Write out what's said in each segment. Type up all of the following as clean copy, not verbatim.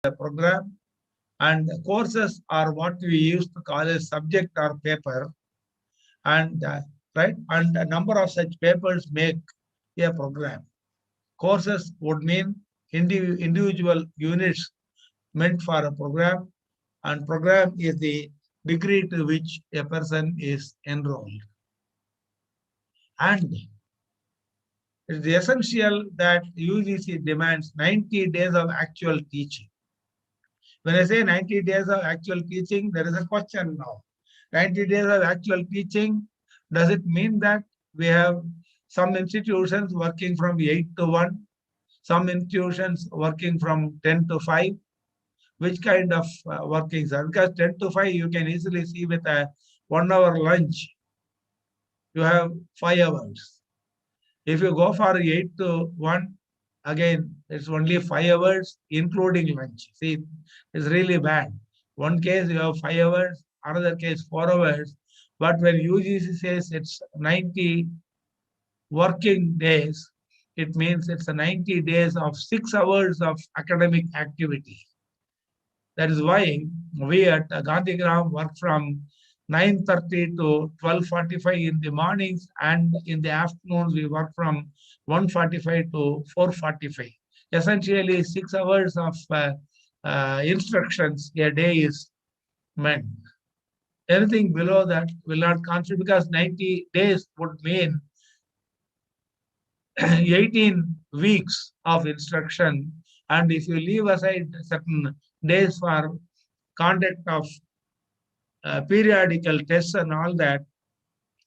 a program, and courses are what we used to call a subject or paper, and right, and a number of such papers make a program. Courses would mean individual units meant for a program, and program is the degree to which a person is enrolled. And it is essential that UGC demands 90 days of actual teaching. When I say 90 days of actual teaching, there is a question now. 90 days of actual teaching, does it mean that we have some institutions working from 8 to 1, some institutions working from 10 to 5? Which kind of workings are? Because 10 to 5, you can easily see with a 1 hour lunch, you have 5 hours. If you go for 8 to 1, again, it's only 5 hours, including lunch. See, it's really bad. One case you have 5 hours, another case 4 hours. But when UGC says it's 90 working days, it means it's a 90 days of 6 hours of academic activity. That is why we at Gandhigram work from 9:30 to 12:45 in the mornings, and in the afternoons we work from 1:45 to 4:45. Essentially 6 hours of instructions a day is meant. Anything below that will not contribute, because 90 days would mean 18 weeks of instruction. And if you leave aside certain days for conduct of periodical tests and all that,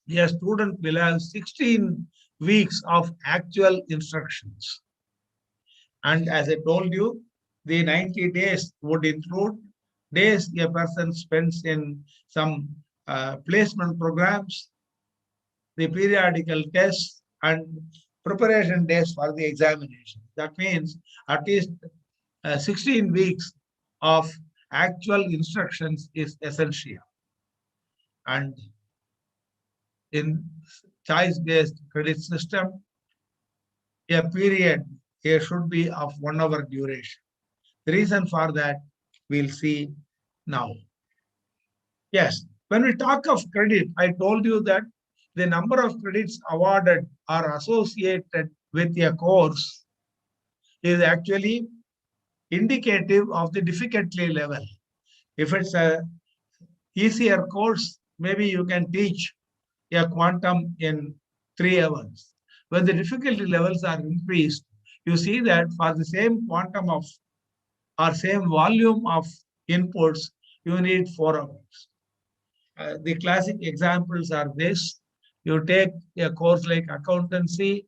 a student will have 16 weeks of actual instructions. And as I told you, the 90 days would include days a person spends in some placement programs, the periodical tests, and preparation days for the examination. That means at least 16 weeks of actual instructions is essential. And in choice-based credit system, a period here should be of 1 hour duration. The reason for that we'll see now. Yes, when we talk of credit, I told you that the number of credits awarded or associated with a course is actually indicative of the difficulty level. If it's a easier course, maybe you can teach a quantum in 3 hours. When the difficulty levels are increased, you see that for the same quantum of or same volume of inputs, you need 4 hours. The classic examples are this. You take a course like accountancy,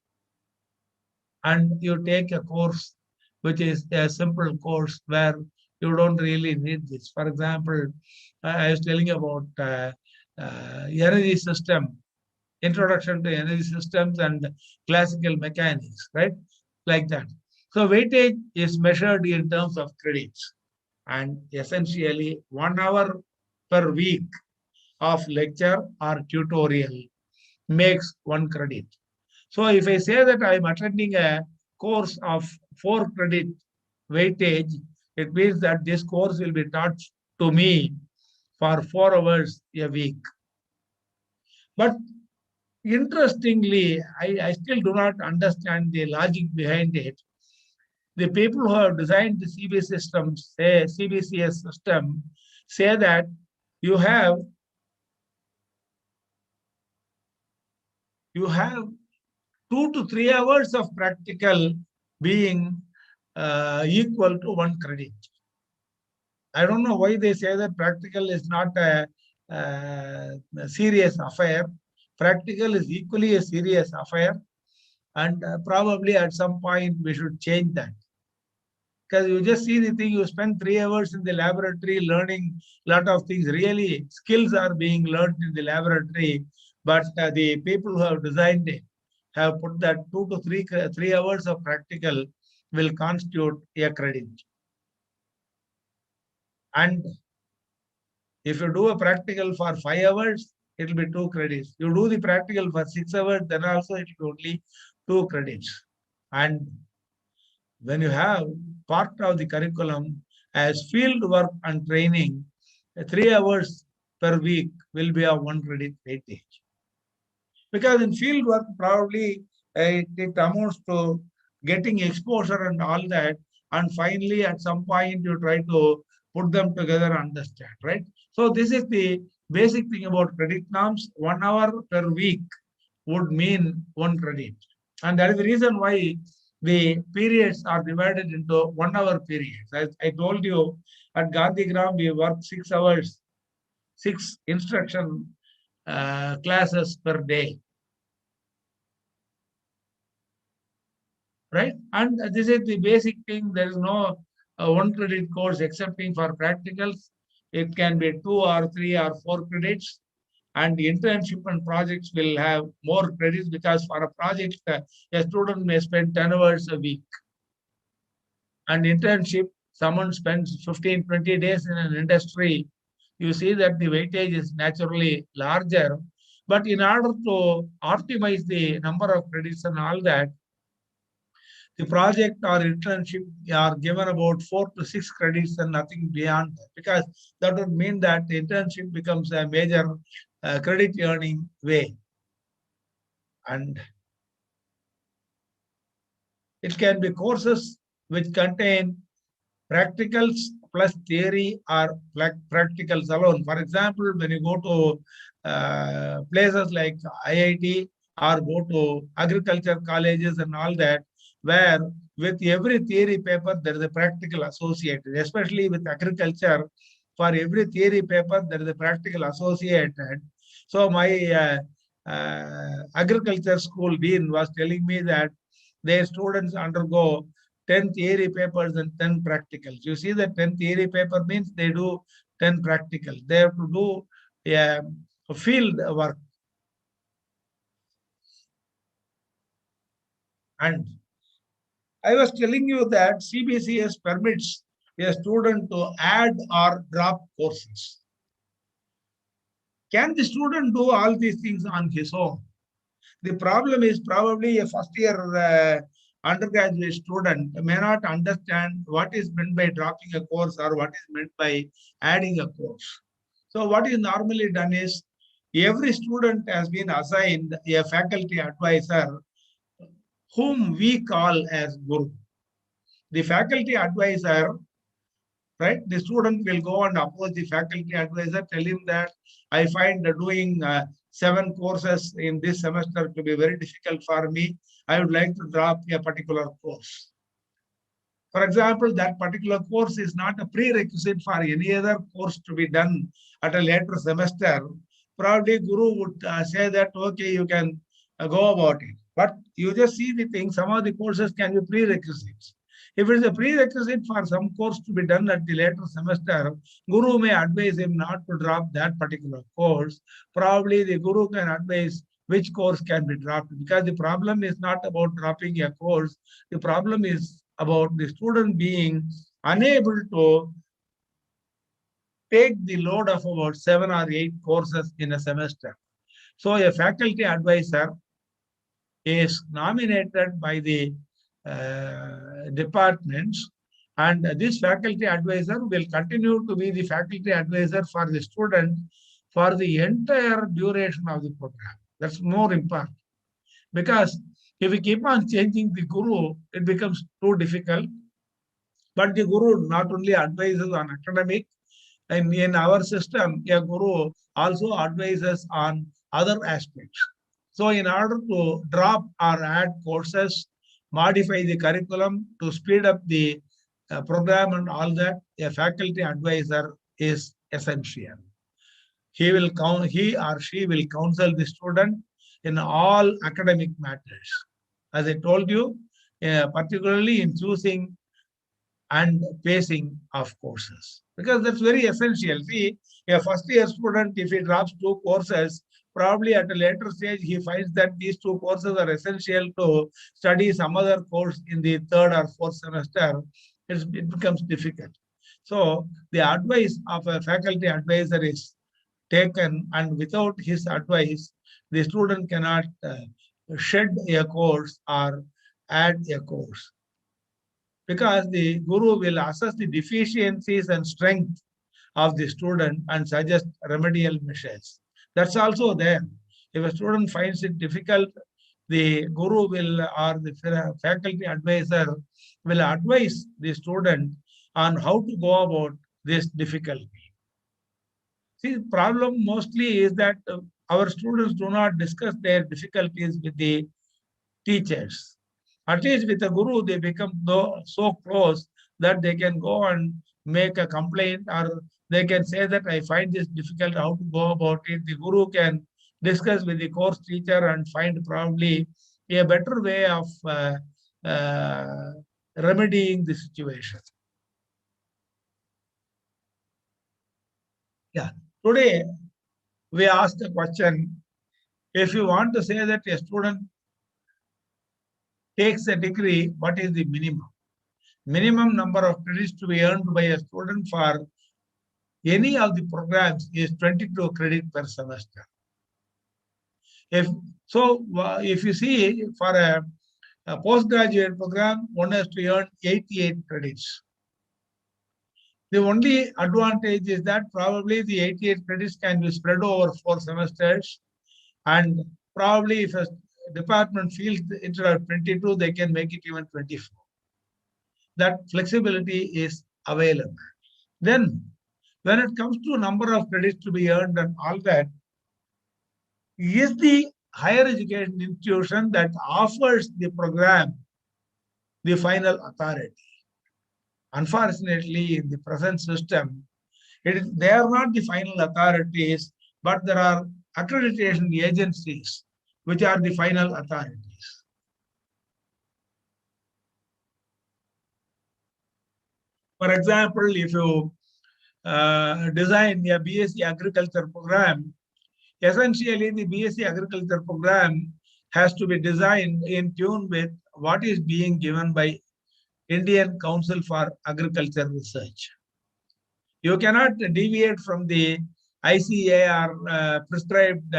and you take a course which is a simple course where you don't really need this. For example, I was telling about energy system, introduction to energy systems and classical mechanics, right? Like that. So weightage is measured in terms of credits, and essentially 1 hour per week of lecture or tutorial makes 1 credit. So if I say that I'm attending a course of 4 credit weightage, it means that this course will be taught to me for 4 hours a week. But interestingly, I still do not understand the logic behind it. The people who have designed the CBCS system say that you have 2 to 3 hours of practical being equal to 1 credit. I don't know why they say that practical is not a serious affair. Practical is equally a serious affair, and probably at some point we should change that. Because you just see the thing, you spend 3 hours in the laboratory learning a lot of things. Really, skills are being learned in the laboratory, but the people who have designed it have put that 2 to 3 hours of practical will constitute a credit. And if you do a practical for 5 hours, it will be 2 credits. You do the practical for 6 hours, then also it will be only 2 credits. And when you have part of the curriculum As field work and training, 3 hours per week will be a 1 credit weightage. Because in field work, probably it amounts to getting exposure and all that. And finally, at some point, you try to put them together and understand, right? So this is the basic thing about credit norms. 1 hour per week would mean 1 credit. And that is the reason why the periods are divided into 1 hour periods. As I told you, at Gandhigram, we work 6 hours, 6 instruction classes per day, right? And this is the basic thing. There is no 1 credit course excepting for practicals. It can be 2 or 3 or 4 credits. And the internship and projects will have more credits because for a project, a student may spend 10 hours a week. And internship, someone spends 15, 20 days in an industry. You see that the weightage is naturally larger. But in order to optimize the number of credits and all that, the project or internship are given about 4 to 6 credits and nothing beyond that, because that would mean that the internship becomes a major credit earning way. And it can be courses which contain practicals plus theory or practicals alone. For example, when you go to places like IIT or go to agriculture colleges and all that, where with every theory paper there is a practical associated, especially with agriculture. For every theory paper there is a practical associated. So my agriculture school dean was telling me that their students undergo 10 theory papers and 10 practicals. You see that 10 theory paper means they do 10 practicals. They have to do a field work. And I was telling you that CBCS permits a student to add or drop courses. Can the student do all these things on his own? The problem is probably a first year undergraduate student may not understand what is meant by dropping a course or what is meant by adding a course. So what is normally done is every student has been assigned a faculty advisor whom we call as Guru. The faculty advisor, right? The student will go and approach the faculty advisor, tell him that I find doing 7 courses in this semester to be very difficult for me. I would like to drop a particular course. For example, that particular course is not a prerequisite for any other course to be done at a later semester. Probably Guru would say that, okay, you can go about it. But you just see the thing, some of the courses can be prerequisites. If it is a prerequisite for some course to be done at the later semester, Guru may advise him not to drop that particular course. Probably the Guru can advise which course can be dropped, because the problem is not about dropping a course. The problem is about the student being unable to take the load of about 7 or 8 courses in a semester. So a faculty advisor is nominated by the departments, and this faculty advisor will continue to be the faculty advisor for the student for the entire duration of the program. That's more important, because if we keep on changing the Guru, it becomes too difficult. But the Guru not only advises on academic, and in our system, a Guru also advises on other aspects. So in order to drop or add courses, modify the curriculum to speed up the program and all that, a faculty advisor is essential. He or she will counsel the student in all academic matters. As I told you, particularly in choosing and pacing of courses, because that's very essential. See, a first year student, if he drops 2 courses, probably at a later stage, he finds that these 2 courses are essential to study some other course in the 3rd or 4th semester. It becomes difficult. So the advice of a faculty advisor is taken, and without his advice, the student cannot shed a course or add a course. because the guru will assess the deficiencies and strength of the student and suggest remedial measures. That's also there. If a student finds it difficult, the guru will or the faculty advisor will advise the student on how to go about this difficulty. See, the problem mostly is that our students do not discuss their difficulties with the teachers. At least with a guru, they become so close that they can go and make a complaint, or they can say that I find this difficult, how to go about it. The guru can discuss with the course teacher and find probably a better way of uh, remedying the situation. Yeah. Today, we asked the question, if you want to say that a student takes a degree, what is the minimum? Minimum number of credits to be earned by a student for any of the programs is 22 credit per semester. If so, if you see for a postgraduate program, one has to earn 88 credits. The only advantage is that probably the 88 credits can be spread over 4 semesters, and probably if a department feels instead of 22, they can make it even 24. That flexibility is available. Then, when it comes to number of credits to be earned and all that, is the higher education institution that offers the program the final authority? Unfortunately, in the present system, they are not the final authorities, but there are accreditation agencies which are the final authorities. For example, if you design a BSc agriculture program, essentially the BSc agriculture program has to be designed in tune with what is being given by Indian Council for Agriculture Research. You cannot deviate from the ICAR prescribed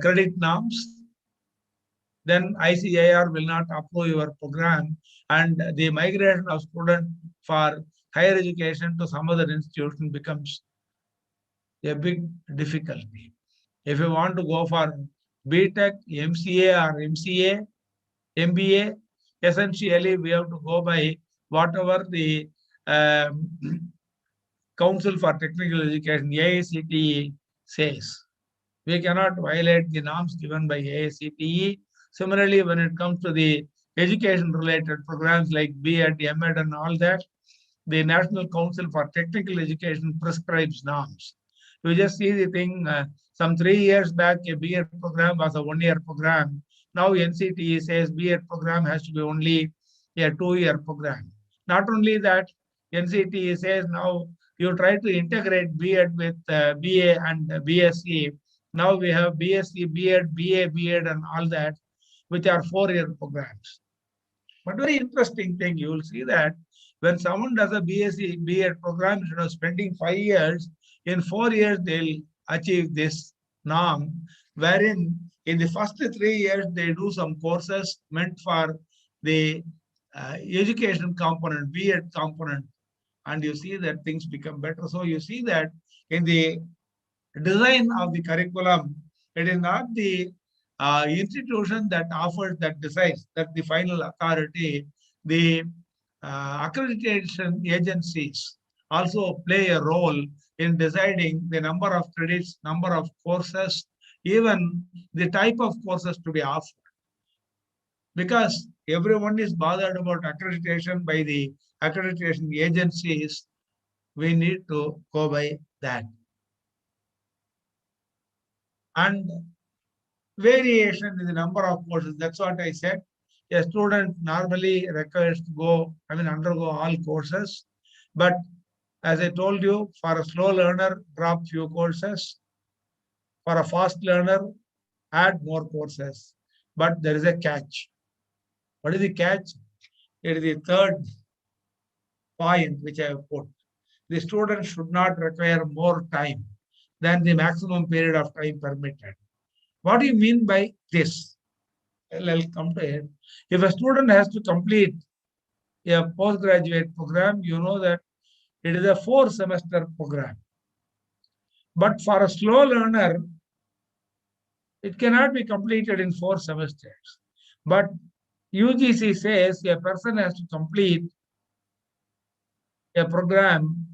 credit norms. Then ICAR will not approve your program, and the migration of students for higher education to some other institution becomes a big difficulty. If you want to go for BTech, MCA or MCA, MBA, essentially we have to go by whatever the um, Council for Technical Education, AICTE, says. We cannot violate the norms given by AICTE. Similarly, when it comes to the education-related programs like B.Ed, M.Ed and all that, the National Council for Technical Education prescribes norms. You just see the thing, some 3 years back, a B.Ed program was a 1-year program. Now NCTE says B.Ed program has to be only a 2-year program. Not only that, NCTE says now you try to integrate B.Ed with BA and BSc. Now we have BSc, B.Ed, BA, B.Ed and all that, which are 4-year programs. But very interesting thing, you will see that when someone does a BSc, B.Ed program, instead of spending 5 years, in 4 years they'll achieve this norm, wherein in the first 3 years they do some courses meant for the education component, B.Ed component, and you see that things become better. So you see that in the design of the curriculum, it is not the institution that offers, that decides, that the final authority. The accreditation agencies also play a role in deciding the number of credits, number of courses, even the type of courses to be offered. Because everyone is bothered about accreditation by the accreditation agencies, we need to go by that. And variation in the number of courses. That's what I said. A student normally requires to undergo all courses. But as I told you, for a slow learner, drop few courses. For a fast learner, add more courses. But there is a catch. What is the catch? It is the third point which I have put. The student should not require more time than the maximum period of time permitted. What do you mean by this? Well, I'll come to it. If a student has to complete a postgraduate program, you know that it is a 4-semester program. But for a slow learner, it cannot be completed in 4 semesters. But UGC says a person has to complete a program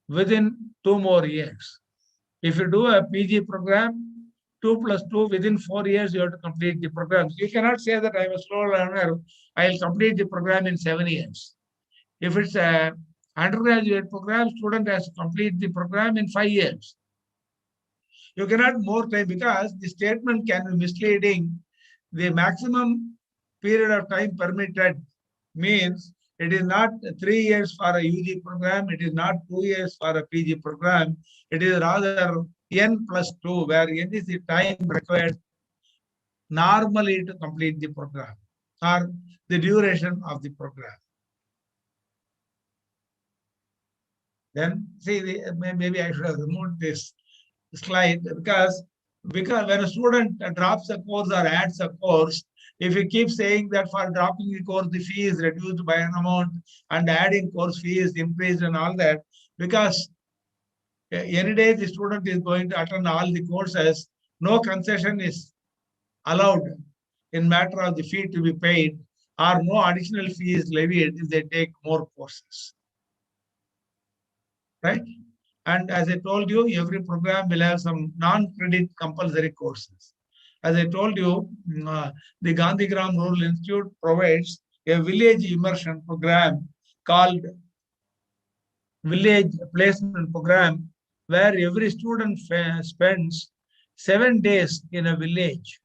within 2 more years. If you do a PG program, 2 plus 2, within 4 years, you have to complete the program. You cannot say that I'm a slow learner, I'll complete the program in 7 years. If it's a undergraduate program, student has to complete the program in 5 years. You cannot more time because the statement can be misleading. The maximum period of time permitted means it is not 3 years for a UG program, it is not 2 years for a PG program, it is rather N plus 2, where N is the time required normally to complete the program or the duration of the program. Then see, maybe I should have removed this slide because when a student drops a course or adds a course, if you keep saying that for dropping the course the fee is reduced by an amount and adding course fee is increased and all that, because any day the student is going to attend all the courses, no concession is allowed in matter of the fee to be paid, or no additional fee is levied if they take more courses, right? And as I told you, every program will have some non-credit compulsory courses. As I told you, the Gandhigram Rural Institute provides a village immersion program called Village Placement Program, where every student spends 7 days in a village.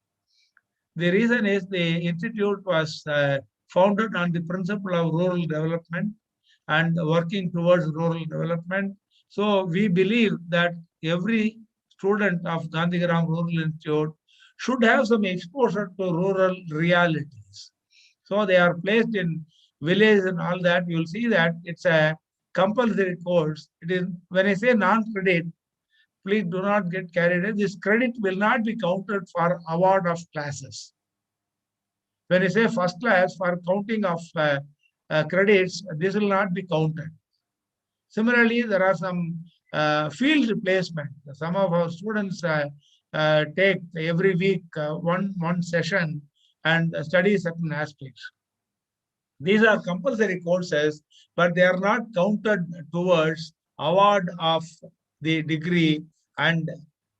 The reason is the institute was founded on the principle of rural development and working towards rural development. So we believe that every student of Gandhigram Rural Institute should have some exposure to rural realities. So they are placed in villages and all that. You'll see that it's a compulsory course. It is, when I say non-credit, please do not get carried away. This credit will not be counted for award of classes. When I say first class, for counting of credits, this will not be counted. Similarly, there are some field placement. Some of our students take every week one session and study certain aspects. These are compulsory courses, but they are not counted towards award of the degree and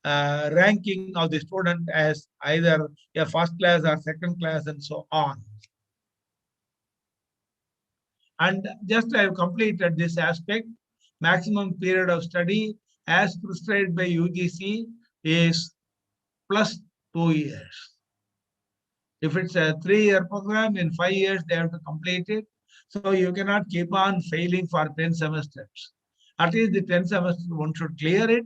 ranking of the student as either a first class or second class and so on. And just I have completed this aspect. Maximum period of study as prescribed by UGC is plus 2 years. If it's a 3-year program, in 5 years they have to complete it. So you cannot keep on failing for 10 semesters. At least the 10 semesters one should clear it.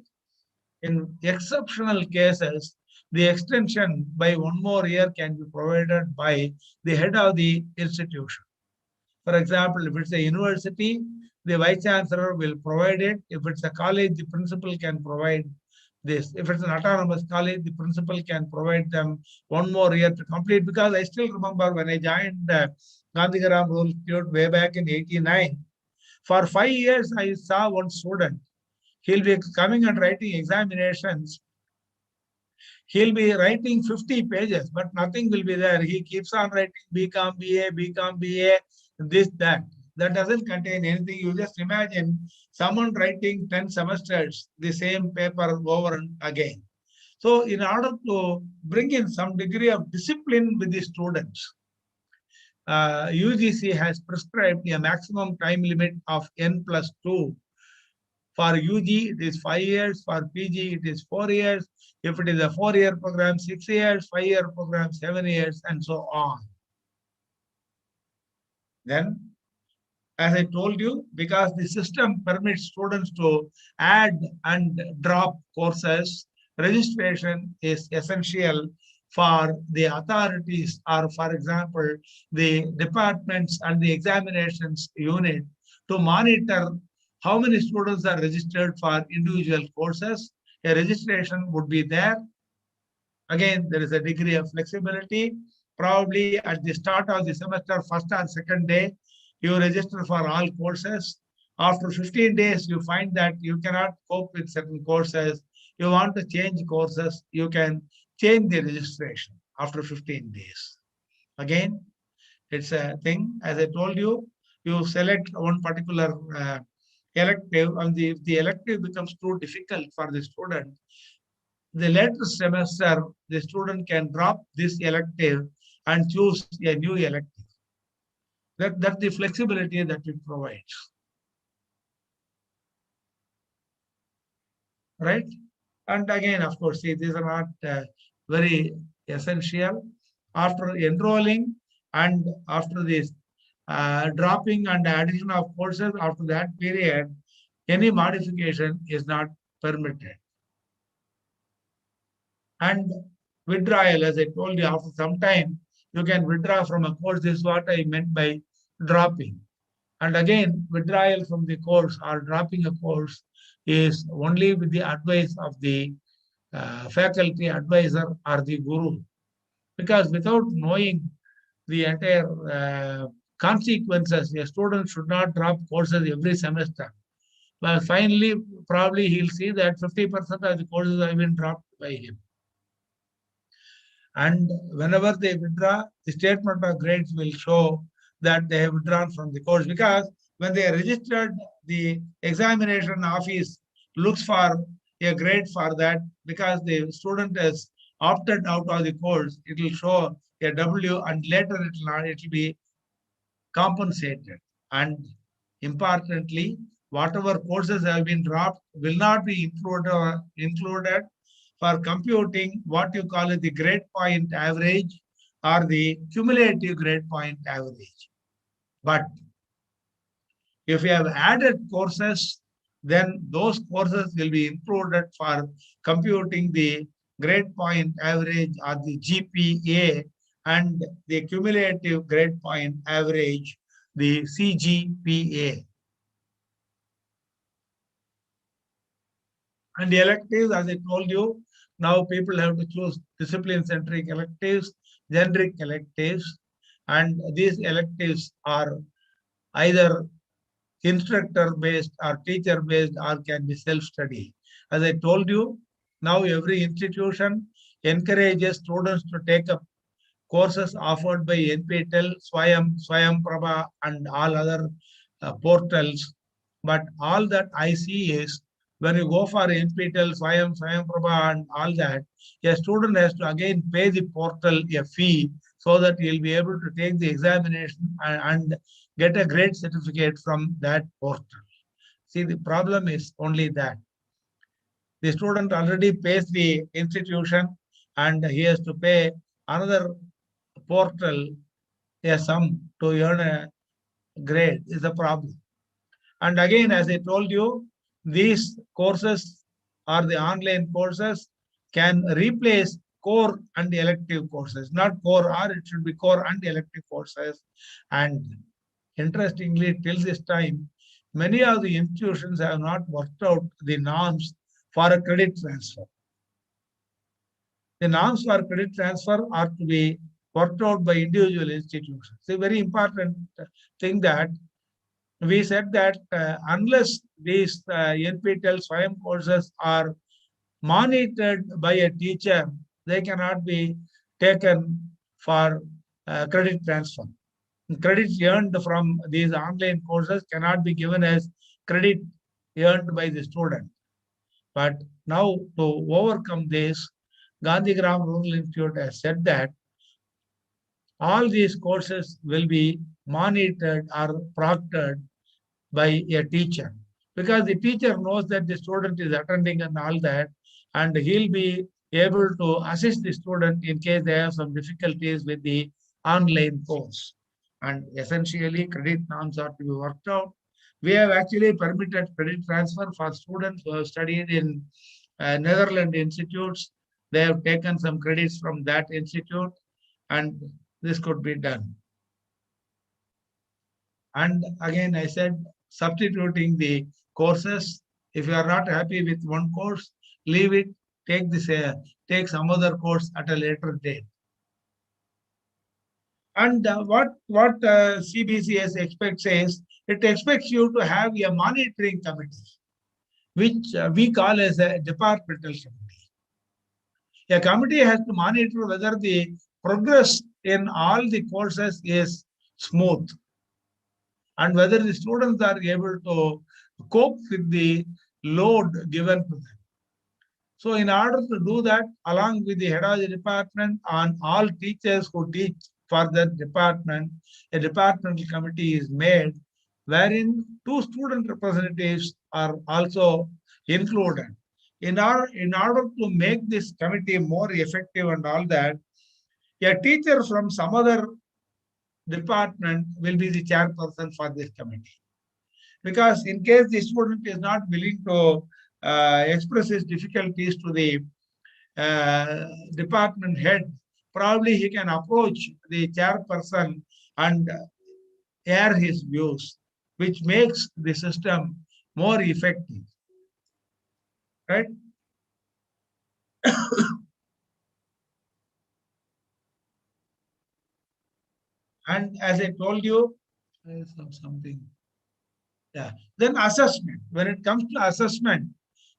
In exceptional cases, the extension by 1 more year can be provided by the head of the institution. For example, if it's a university, the vice chancellor will provide it. If it's a college, the principal can provide this. If it's an autonomous college, the principal can provide them 1 more year to complete. Because I still remember when I joined Gandhigram Rural Institute way back in '89, for 5 years I saw one student. He'll be coming and writing examinations. He'll be writing 50 pages, but nothing will be there. He keeps on writing BCom, BA, this, that. That doesn't contain anything. You just imagine someone writing 10 semesters, the same paper over and again. So in order to bring in some degree of discipline with the students, UGC has prescribed a maximum time limit of N plus 2. For UG, it is 5 years. For PG, it is 4 years. If it is a 4-year program, 6 years. 5-year program, 7 years, and so on. Then, as I told you, because the system permits students to add and drop courses, registration is essential for the authorities, or for example, the departments and the examinations unit to monitor how many students are registered for individual courses. A registration would be there. Again, there is a degree of flexibility. Probably at the start of the semester, first or second day, You register for all courses. After 15 days, you find that you cannot cope with certain courses. You want to change courses, you can change the registration after 15 days. Again, it's a thing. As I told you, you select one particular elective, and if the elective becomes too difficult for the student, the later semester, the student can drop this elective and choose a new elective. That's the flexibility that it provides, right? And again, of course, see, these are not very essential. After enrolling and after this dropping and addition of courses, after that period, any modification is not permitted. And withdrawal, as I told you, after some time, you can withdraw from a course. This is what I meant by dropping. And again, withdrawal from the course or dropping a course is only with the advice of the faculty advisor or the guru. Because without knowing the entire consequences, a student should not drop courses every semester. But finally, probably he'll see that 50% of the courses have been dropped by him. And whenever they withdraw, the statement of grades will show that they have withdrawn from the course, because when they are registered, the examination office looks for a grade for that. Because the student has opted out of the course, it will show a W, and later it will be compensated. And importantly, whatever courses have been dropped will not be included for computing what you call it the grade point average or the cumulative grade point average. But if you have added courses, then those courses will be included for computing the grade point average or the GPA, and the cumulative grade point average, the CGPA. And the electives, as I told you, now people have to choose discipline-centric electives, generic electives, and these electives are either instructor-based or teacher-based or can be self-study. As I told you, now every institution encourages students to take up courses offered by NPTEL, Swayam Prabha, and all other portals. But all that I see is when you go for NPTEL, Swayam Prabha, and all that, a student has to again pay the portal a fee so that he'll be able to take the examination and get a grade certificate from that portal. See, the problem is only that the student already pays the institution and he has to pay another portal a sum to earn a grade is a problem. And again, as I told you, these courses or the online courses can replace core and elective courses, not core or it should be core and elective courses. And interestingly, till this time, many of the institutions have not worked out the norms for a credit transfer. The norms for credit transfer are to be worked out by individual institutions. It's a very important thing that we said that unless these NPTEL Swayam courses are monitored by a teacher, they cannot be taken for credit transfer. Credits earned from these online courses cannot be given as credit earned by the student. But now to overcome this, Gandhigram Rural Institute has said that all these courses will be monitored or proctored by a teacher, because the teacher knows that the student is attending and all that, and he'll be able to assist the student in case they have some difficulties with the online course. And essentially, credit norms are to be worked out. We have actually permitted credit transfer for students who have studied in Netherlands institutes. They have taken some credits from that institute, and this could be done. And again, I said substituting the courses. If you are not happy with one course, leave it. Take this. Take some other course at a later date. And what CBCS expects is, it expects you to have a monitoring committee, which we call as a departmental committee. A committee has to monitor whether the progress in all the courses is smooth and whether the students are able to cope with the load given to them. So in order to do that, along with the head of the department and all teachers who teach for that department, a departmental committee is made wherein two student representatives are also included. In order to make this committee more effective and all that, a teacher from some other department will be the chairperson for this committee. Because in case the student is not willing to express his difficulties to the department head, probably he can approach the chairperson and air his views, which makes the system more effective. Right? And as I told you, something. Yeah. Then assessment. When it comes to assessment,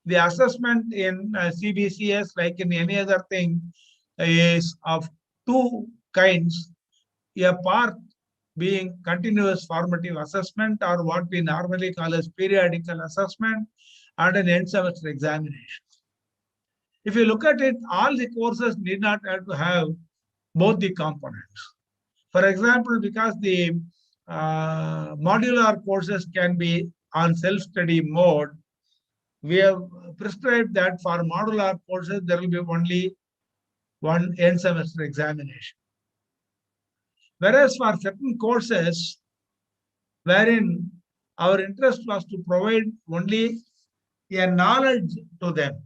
the assessment in CBCS, like in any other thing, is of two kinds. A part being continuous formative assessment, or what we normally call as periodical assessment, and an end semester examination. If you look at it, all the courses need not have to have both the components. For example, because the modular courses can be on self-study mode, we have prescribed that for modular courses, there will be only one end semester examination. Whereas for certain courses, wherein our interest was to provide only a knowledge to them,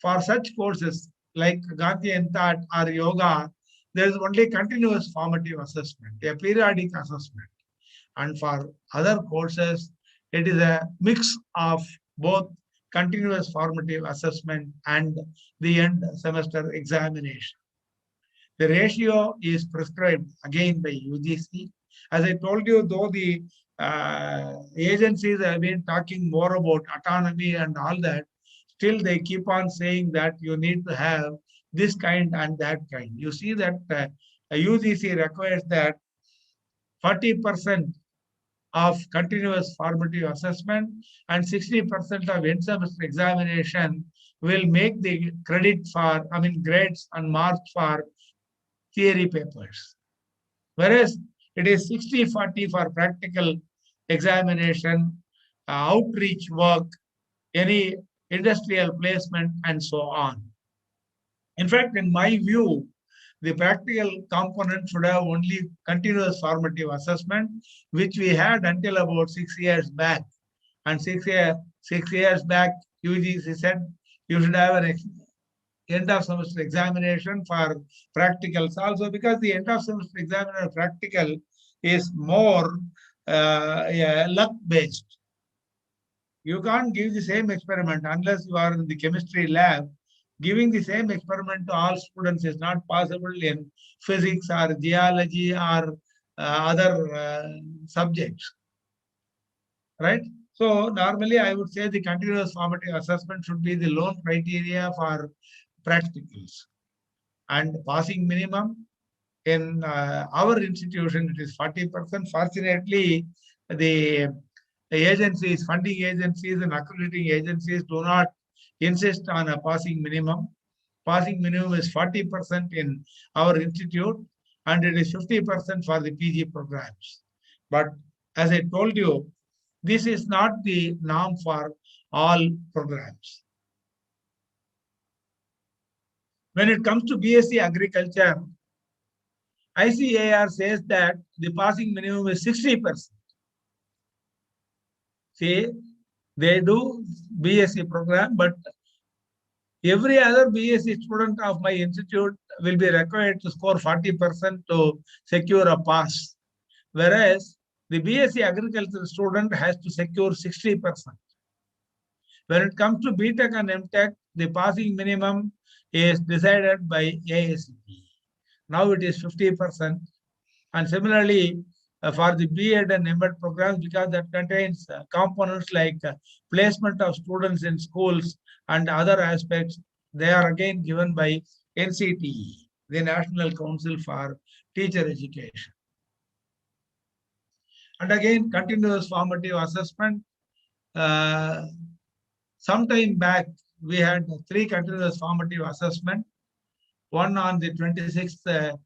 for such courses like Gandhi and Thought or Yoga, there is only continuous formative assessment, a periodic assessment. And for other courses, it is a mix of both continuous formative assessment and the end semester examination. The ratio is prescribed again by UGC. As I told you, though the agencies have been talking more about autonomy and all that, still they keep on saying that you need to have this kind and that kind. You see that UGC requires that 40% of continuous formative assessment and 60% of end semester examination will make the credit for, grades and marks for theory papers. Whereas it is 60-40 for practical examination, outreach work, any industrial placement, and so on. In fact, in my view, the practical component should have only continuous formative assessment, which we had until about 6 years back. And 6 years back, UGC said you should have an end of semester examination for practicals also, because the end of semester examination practical is more luck based. You can't give the same experiment unless you are in the chemistry lab. Giving the same experiment to all students is not possible in physics or geology or other subjects, right? So normally I would say the continuous formative assessment should be the lone criteria for practicals. And passing minimum in our institution, it is 40%. Fortunately, the agencies, funding agencies and accrediting agencies do not insist on a passing minimum. Passing minimum is 40% in our institute, and it is 50% for the PG programs. But as I told you, this is not the norm for all programs. When it comes to BSc Agriculture, ICAR says that the passing minimum is 60%. See, they do BSc program, but every other BSc student of my institute will be required to score 40% to secure a pass. Whereas the BSc Agriculture student has to secure 60%. When it comes to BTech and MTech, the passing minimum is decided by AICTE. Now it is 50%. And similarly, for the B.Ed and M.Ed programs, because that contains components like placement of students in schools and other aspects, they are again given by NCTE, the National Council for Teacher Education. And again, continuous formative assessment. Sometime back, we had 3 continuous formative assessment, one on the 26th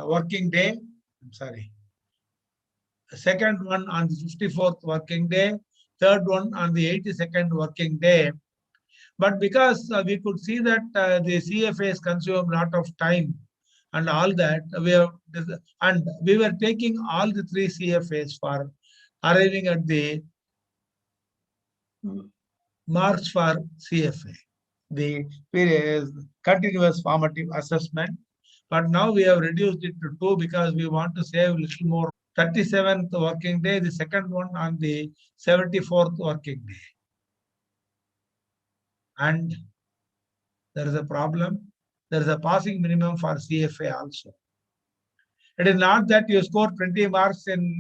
working day, I'm sorry, the second one on the 54th working day, third one on the 82nd working day. But because we could see that the CFAs consume a lot of time and all that, we were taking all the 3 CFAs for arriving at the marks for CFA, the continuous formative assessment. But now we have reduced it to 2 because we want to save a little more. 37th working day, the second one on the 74th working day. And there is a problem. There is a passing minimum for CFA also. It is not that you score 20 marks in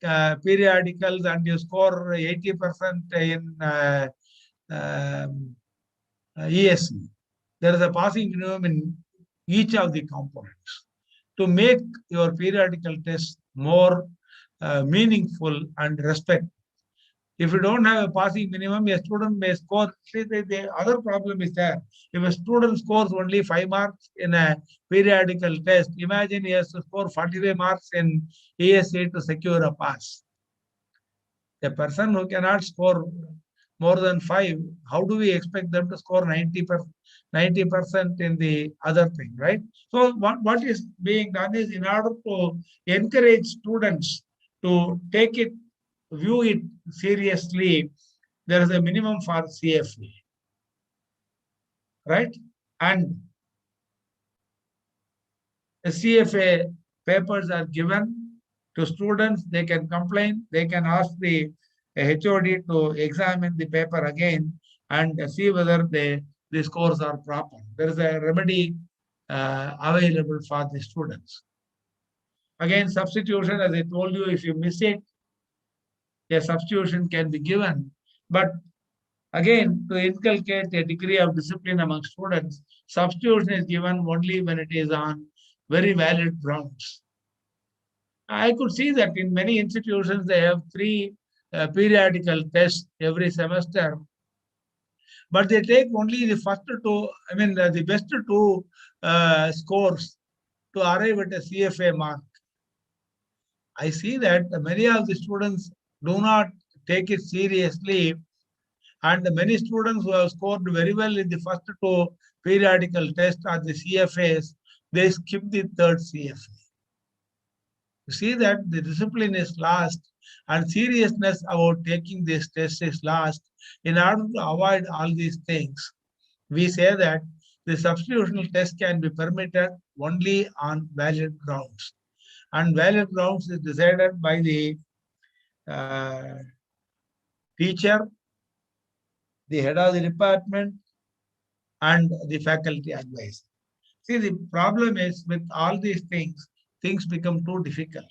periodicals and you score 80% in ESE. There is a passing minimum in each of the components to make your periodical test more meaningful and respect. If you don't have a passing minimum, a student may score. See, the other problem is there. If a student scores only 5 marks in a periodical test, imagine he has to score 45 marks in ESA to secure a pass. A person who cannot score more than 5, how do we expect them to score 90% in the other thing, right? So what is being done is, in order to encourage students to view it seriously, there is a minimum for CFA, right? And the CFA papers are given to students. They can complain. They can ask the HOD to examine the paper again and see whether the scores are proper. There is a remedy available for the students. Again, substitution, as I told you, if you miss it, a substitution can be given. But again, to inculcate a degree of discipline among students, substitution is given only when it is on very valid grounds. I could see that in many institutions, they have 3 periodical tests every semester, but they take only the first 2, the best 2 scores to arrive at a CFA mark. I see that many of the students do not take it seriously, and many students who have scored very well in the first 2 periodical tests or the CFAs, they skip the 3rd CFA. You see that the discipline is lost and seriousness about taking this test is lost. In order to avoid all these things, we say that the substitutional test can be permitted only on valid grounds. And valid grounds is decided by the teacher, the head of the department, and the faculty advisor. See, the problem is with all these things become too difficult.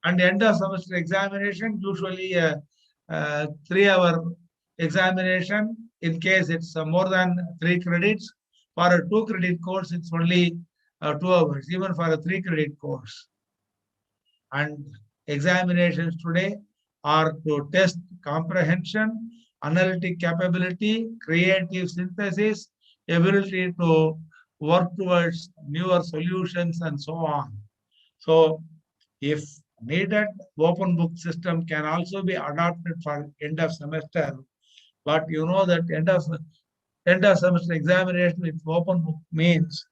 And the end of semester examination, usually a 3-hour examination. In case it's more than 3 credits. For a 2-credit course, it's only 2 hours, even for a 3-credit course. And examinations today are to test comprehension, analytic capability, creative synthesis, ability to work towards newer solutions, and so on. So if needed, open book system can also be adopted for end of semester. But you know that end of semester examination with open book means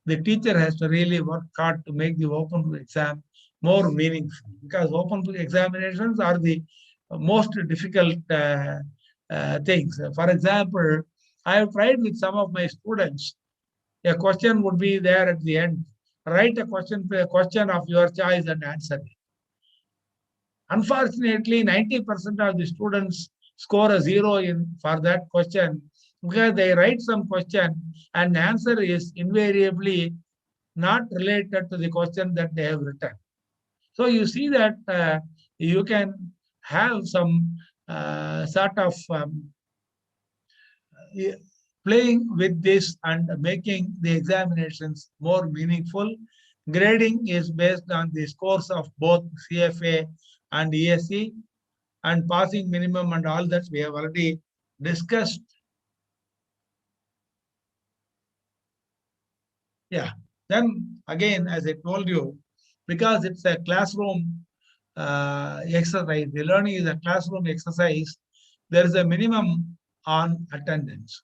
the teacher has to really work hard to make the open book exam more meaningful, because open book examinations are the most difficult things. For example, I have tried with some of my students. A question would be there at the end. Write a question of your choice and answer it. Unfortunately, 90% of the students score a 0 for that question, because they write some question and the answer is invariably not related to the question that they have written. So you see that you can have some sort of playing with this and making the examinations more meaningful. Grading is based on the scores of both CFA and ESE, and passing minimum and all that we have already discussed. Yeah. Then again, as I told you, because it's a classroom exercise, the learning is a classroom exercise, there is a minimum on attendance.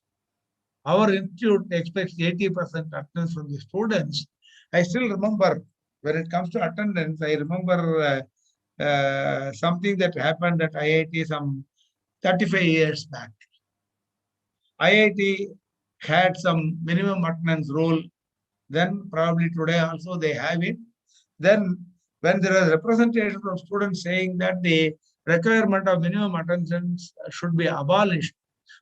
Our institute expects 80% attendance from the students. I still remember when it comes to attendance, I remember something that happened at IIT some 35 years back. IIT had some minimum attendance rule. Then probably today also they have it. Then when there is representation from students saying that the requirement of minimum attendance should be abolished,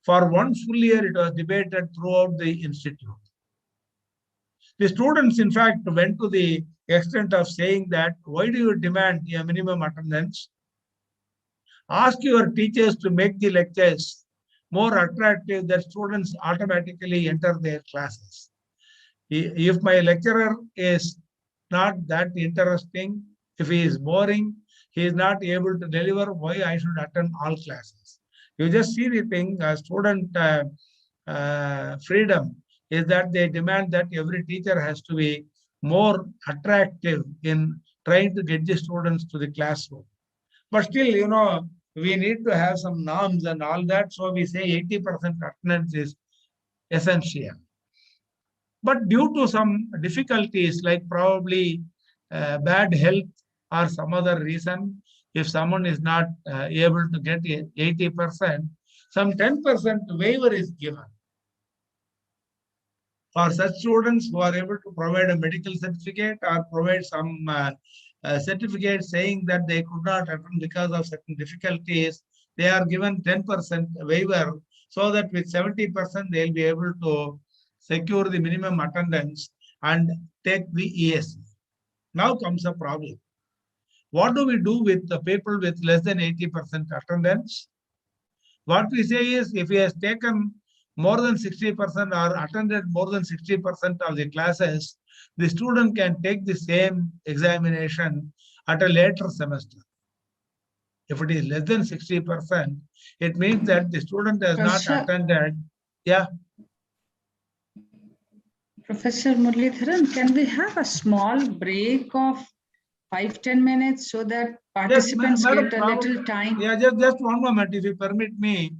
for 1 full year it was debated throughout the institute. The students, in fact, went to the extent of saying that, why do you demand a minimum attendance? Ask your teachers to make the lectures more attractive that students automatically enter their classes. If my lecturer is not that interesting, if he is boring, he is not able to deliver, why I should attend all classes? You just see the thing, student freedom is that they demand that every teacher has to be more attractive in trying to get the students to the classroom. But still, you know, we need to have some norms and all that. So we say 80% attendance is essential. But due to some difficulties, like probably bad health or some other reason, if someone is not able to get 80%, some 10% waiver is given. For such students who are able to provide a medical certificate or provide some certificate saying that they could not attend because of certain difficulties, they are given 10% waiver, so that with 70% they'll be able to secure the minimum attendance and take the ESE. Now comes a problem. What do we do with the people with less than 80% attendance? What we say is, if he has taken more than 60% or attended more than 60% of the classes, the student can take the same examination at a later semester. If it is less than 60%, it means that the student has not attended. Yeah. Professor Muralidharan, can we have a small break of 5-10 minutes so that participants get a little time? Yeah, just one moment, if you permit me.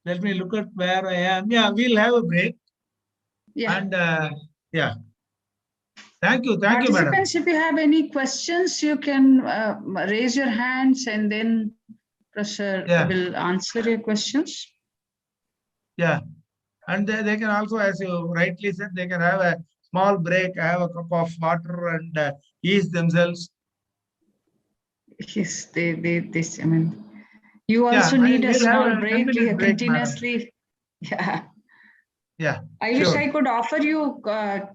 Let me look at where I am. Yeah, we'll have a break. Yeah. And yeah. Thank you, madam. Participants, if you have any questions, you can raise your hands and then Professor will answer your questions. Yeah. And they can also, as you rightly said, they can have a small break, have a cup of water and ease themselves. Yes, I mean, you also need a small break continuously. Yeah. Yeah. I wish I could offer you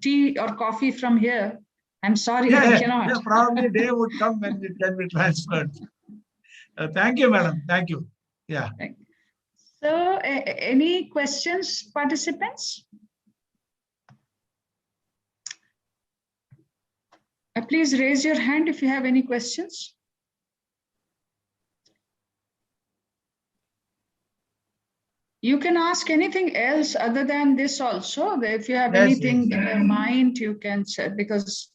tea or coffee from here. I'm sorry, I cannot. Yeah, probably day would come when it can be transferred. Thank you, madam. Thank you. Yeah. So, any questions, participants? Please raise your hand if you have any questions. You can ask anything else other than this also. If you have anything in your mind, you can say, because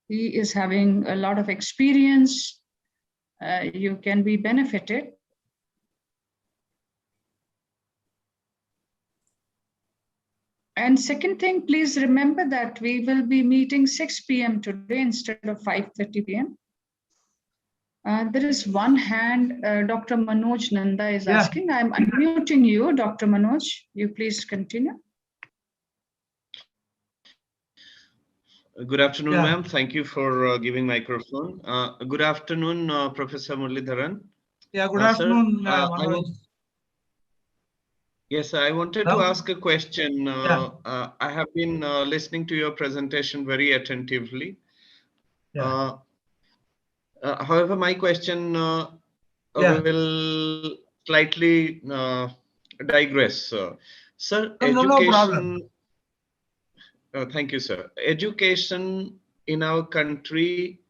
he is having a lot of experience, you can be benefited. And second thing, please remember that we will be meeting 6 p.m. today instead of 5:30 p.m. There is one hand, Dr. Manoj Nanda is asking. I'm unmuting you, Dr. Manoj. You please continue. Good afternoon, ma'am. Thank you for giving microphone. Good afternoon, Professor Muralidharan. Yeah, good afternoon, Manoj. Yes, I wanted to Now, ask a question. yeah, I have been listening to your presentation very attentively. yeah, However, my question yeah. will slightly digress. Sir, No, no, no problem. education, thank you, sir. Education in our country,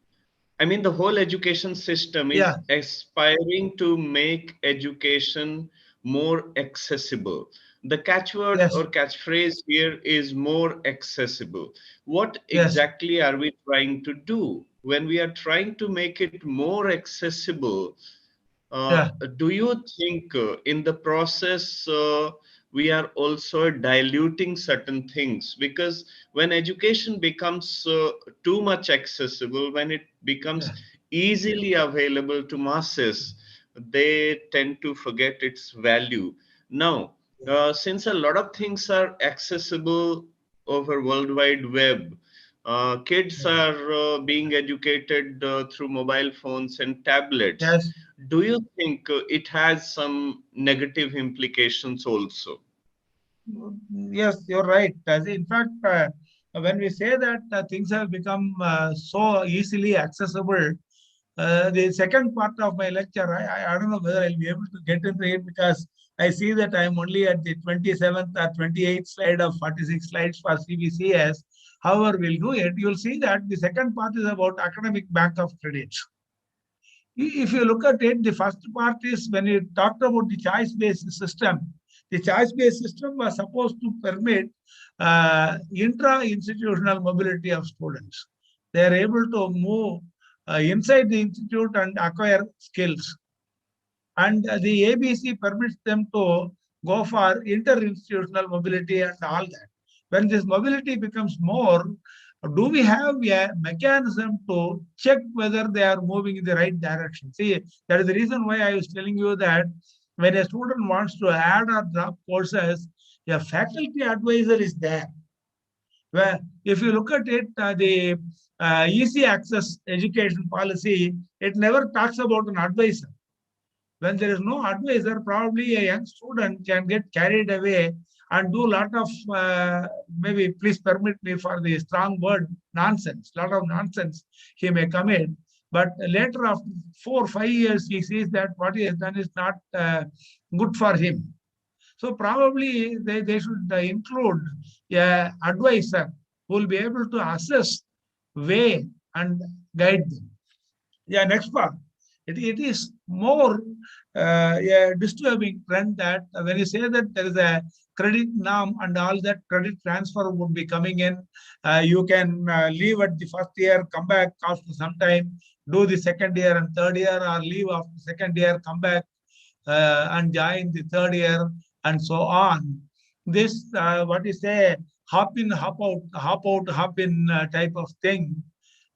I mean, the whole education system is Yeah, aspiring to make education more accessible. The catchword yes, or catchphrase here is more accessible. What yes, exactly are we trying to do? When we are trying to make it more accessible, yeah, do you think in the process we are also diluting certain things? Because when education becomes too much accessible, when it becomes yeah, easily available to masses, they tend to forget its value. Now, since a lot of things are accessible over World Wide Web, kids yeah. are being educated through mobile phones and tablets. Yes. Do you think it has some negative implications also? Yes, you're right. In fact, when we say that things have become so easily accessible, the second part of my lecture, I don't know whether I'll be able to get into it because I see that I'm only at the 27th or 28th slide of 46 slides for CBCS. However, we'll do it. You'll see that the second part is about academic bank of credits. If you look at it, the first part is when you talked about the choice-based system. The choice-based system was supposed to permit intra-institutional mobility of students. They are able to move inside the institute and acquire skills. And the ABC permits them to go for inter-institutional mobility and all that. When this mobility becomes more, do we have a mechanism to check whether they are moving in the right direction? See, that is the reason why I was telling you that when a student wants to add or drop courses, a faculty advisor is there. Where if you look at it, the easy access education policy, it never talks about an advisor. When there is no advisor, probably a young student can get carried away and do a lot of, maybe please permit me for the strong word, nonsense, lot of nonsense he may commit. But later, after 4 or 5 years, he sees that what he has done is not good for him. So probably they should include a advisor who will be able to assess, weigh, and guide them. Yeah, next part. It is more a disturbing trend that when you say that there is a credit norm and all that credit transfer would be coming in, you can leave at the first year, come back after some time, do the second year and third year, or leave after second year, come back and join the third year, and so on. This, what you say, hop in, hop out, hop in type of thing.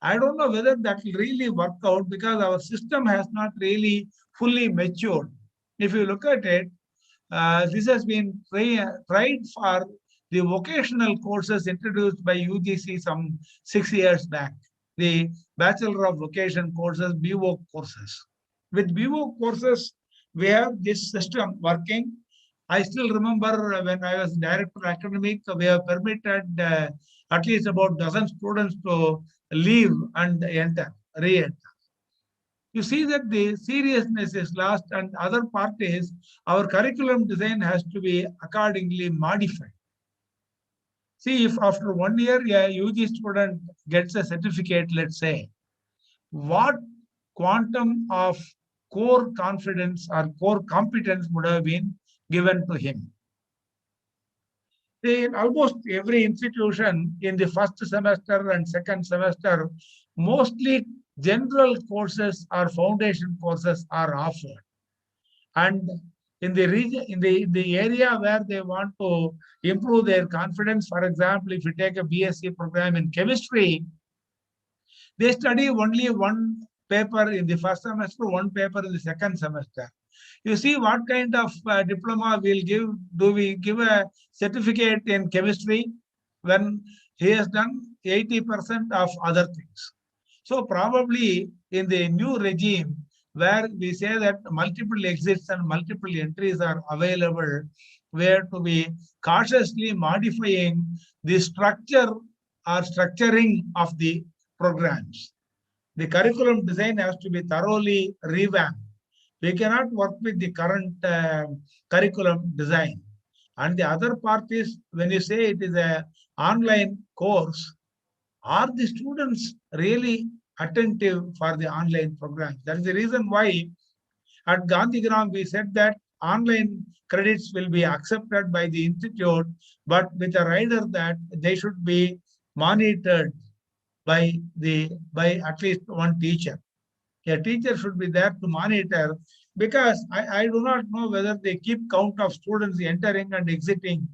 I don't know whether that will really work out because our system has not really fully matured. If you look at it, this has been tried for the vocational courses introduced by UGC some 6 years back. The Bachelor of Vocation courses, BVOC courses. With BVOC courses, we have this system working. I still remember when I was director academic, we have permitted at least about dozen students to leave and enter, re-enter. You see that the seriousness is lost, and other part is our curriculum design has to be accordingly modified. See, if after 1 year a UG student gets a certificate, let's say, what quantum of core confidence or core competence would have been given to him? In almost every institution in the first semester and second semester, mostly general courses or foundation courses are offered. And in the region, in the area where they want to improve their confidence, for example, if you take a BSc program in chemistry, they study only one paper in the first semester, one paper in the second semester. You see what kind of diploma we'll give. Do we give a certificate in chemistry when he has done 80% of other things? So probably in the new regime, where we say that multiple exits and multiple entries are available, we have to be cautiously modifying the structure or structuring of the programs. The curriculum design has to be thoroughly revamped. We cannot work with the current curriculum design. And the other part is, when you say it is an online course, are the students really attentive for the online program? That is the reason why at Gandhigram we said that online credits will be accepted by the institute, but with a rider that they should be monitored by at least one teacher. A teacher should be there to monitor, because I do not know whether they keep count of students entering and exiting.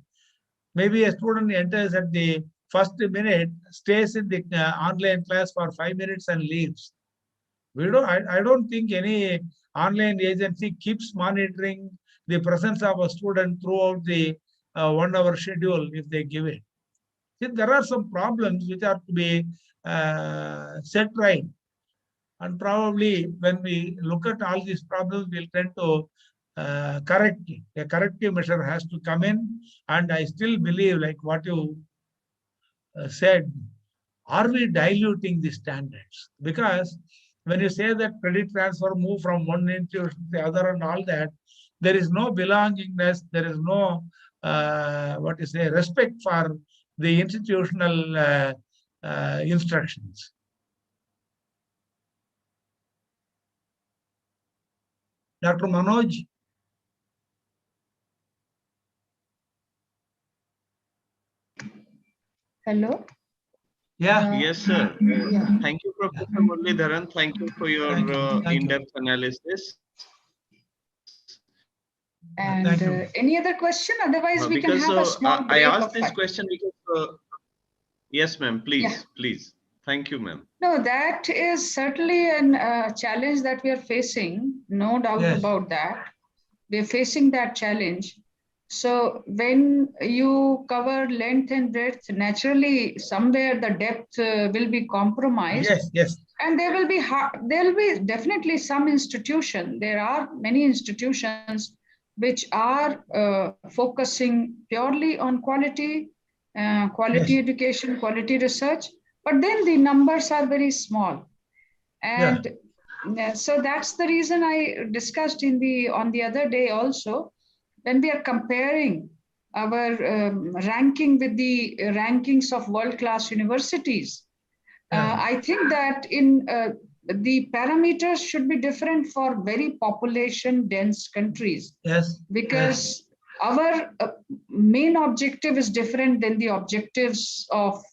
Maybe a student enters at the first minute, stays in the online class for 5 minutes and leaves. I don't think any online agency keeps monitoring the presence of a student throughout the 1 hour schedule if they give it. See, there are some problems which are to be set right. And probably when we look at all these problems, we'll tend to correct it. A corrective measure has to come in. And I still believe, like what you said, are we diluting the standards? Because when you say that credit transfer move from one institution to the other and all that, there is no belongingness, there is no respect for the institutional instructions. Dr. Manoj? Hello? Yeah. Yes, sir. Yeah. Thank you, Professor Muralidharan. Thank you for your in-depth analysis. And any other question? Otherwise, we can have a small break. I asked this question because, yes, ma'am, please, please. Thank you, ma'am. No, that is certainly a challenge that we are facing. No doubt about that. We are facing that challenge. So when you cover length and breadth, naturally somewhere the depth will be compromised. Yes, yes. And there will be definitely some institution. There are many institutions which are focusing purely on quality education, quality research, but then the numbers are very small. And so that's the reason I discussed on the other day also, when we are comparing our ranking with the rankings of world-class universities, I think that the parameters should be different for very population-dense countries. Yes. Because our main objective is different than the objectives of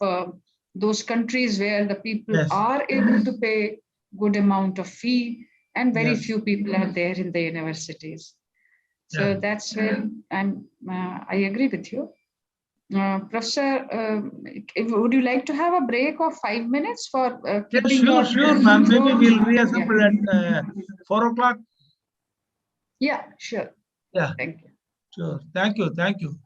those countries where the people are able to pay good amount of fee and very few people are there in the universities. So that's where I agree with you. Professor, would you like to have a break of 5 minutes for keeping Sure, ma'am. Maybe we'll reassemble at 4 o'clock. Yeah, sure. Yeah. Thank you. Sure. Thank you. Thank you.